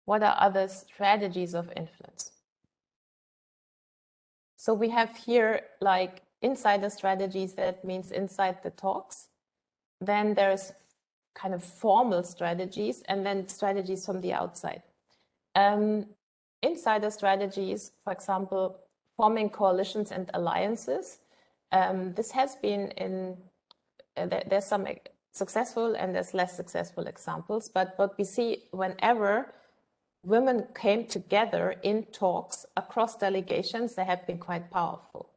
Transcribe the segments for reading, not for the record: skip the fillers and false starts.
What are other strategies of influence? So we have here like insider strategies, that means inside the talks. Then there's kind of formal strategies, and then strategies from the outside. Insider strategies, for example, forming coalitions and alliances. This has been in, there's some successful and there's less successful examples, but what we see whenever women came together in talks across delegations, they have been quite powerful.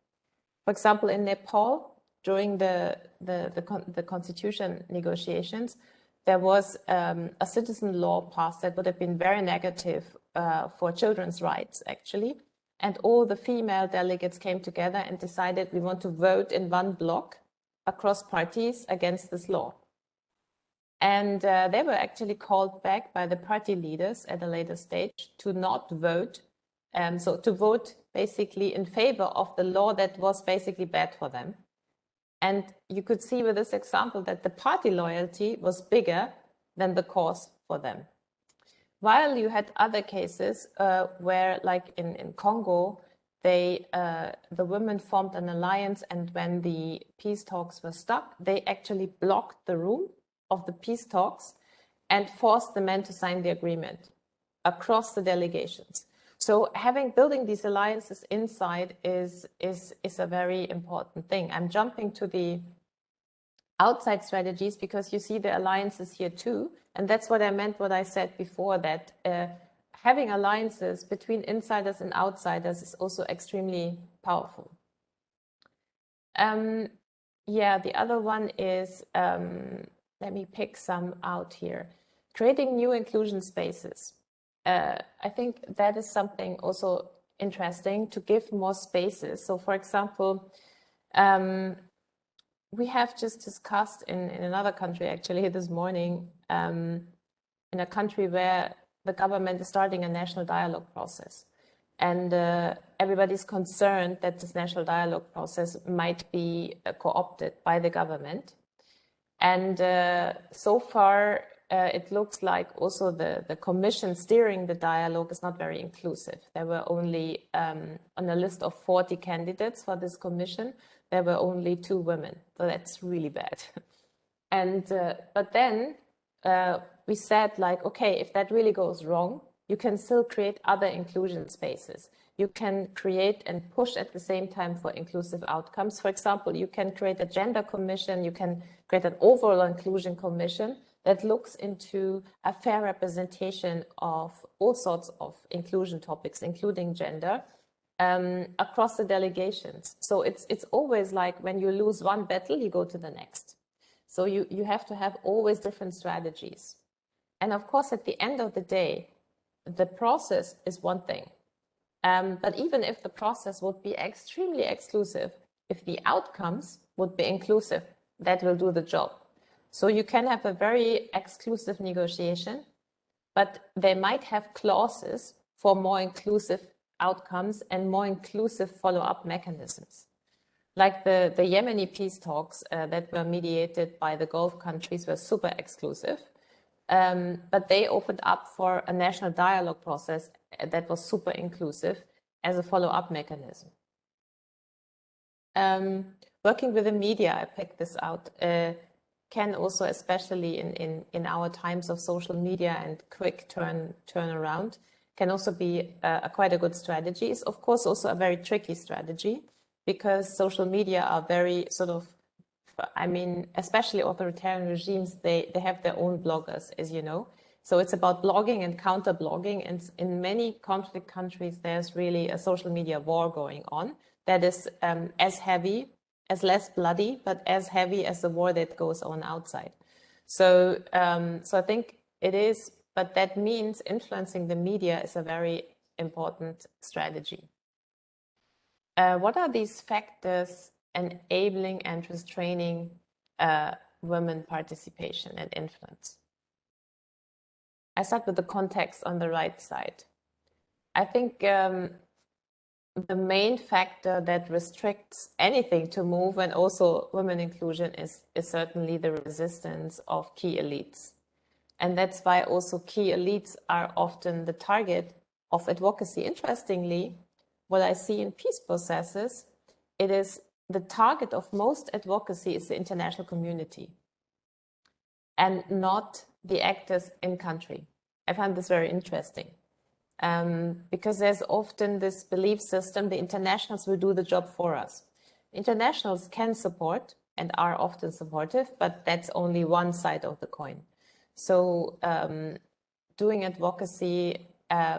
For example, in Nepal, during the constitution negotiations, there was a citizen law passed that would have been very negative for children's rights, actually. And all the female delegates came together and decided we want to vote in one block across parties against this law. And they were actually called back by the party leaders at a later stage to not vote. So to vote basically in favor of the law that was basically bad for them. And you could see with this example that the party loyalty was bigger than the cause for them. While you had other cases where, like in Congo, the women formed an alliance, and when the peace talks were stuck, they actually blocked the room of the peace talks and forced the men to sign the agreement across the delegations. So building these alliances inside is a very important thing. I'm jumping to the outside strategies because you see the alliances here too. And that's what I meant, what I said before, that having alliances between insiders and outsiders is also extremely powerful. Yeah, the other one is, let me pick some out here. Creating new inclusion spaces. I think that is something also interesting, to give more spaces. So for example, we have just discussed in another country actually this morning, in a country where the government is starting a national dialogue process. And everybody's concerned that this national dialogue process might be co-opted by the government. And so far, it looks like also the commission steering the dialogue is not very inclusive. There were only, on a list of 40 candidates for this commission, there were only 2 women. So that's really bad. And but then we said, like, okay, if that really goes wrong, you can still create other inclusion spaces. You can create and push at the same time for inclusive outcomes. For example, you can create a gender commission, you can create an overall inclusion commission that looks into a fair representation of all sorts of inclusion topics, including gender, across the delegations. So it's always like when you lose one battle, you go to the next. So you have to have always different strategies. And of course, at the end of the day, the process is one thing. But even if the process would be extremely exclusive, if the outcomes would be inclusive, that will do the job. So you can have a very exclusive negotiation, but they might have clauses for more inclusive outcomes and more inclusive follow-up mechanisms. Like the Yemeni peace talks that were mediated by the Gulf countries were super exclusive. But they opened up for a national dialogue process that was super inclusive as a follow-up mechanism. Working with the media, I picked this out, can also, especially in our times of social media and quick turnaround, can also be quite a good strategy. It's of course also a very tricky strategy, because social media are very sort of, I mean, especially authoritarian regimes, they have their own bloggers, as you know. So it's about blogging and counter-blogging. And in many conflict countries, there's really a social media war going on that is as heavy, as less bloody, but as heavy as the war that goes on outside. So, so I think it is, but that means influencing the media is a very important strategy. What are these factors enabling and restraining women participation and influence? I start with the context on the right side. I think the main factor that restricts anything to move, and also women inclusion, is certainly the resistance of key elites. And that's why also key elites are often the target of advocacy. Interestingly, what I see in peace processes, it is the target of most advocacy is the international community and not the actors in country. I find this very interesting because there's often this belief system, the internationals will do the job for us. Internationals can support and are often supportive, but that's only one side of the coin. So doing advocacy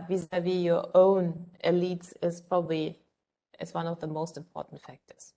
vis-a-vis your own elites is one of the most important factors.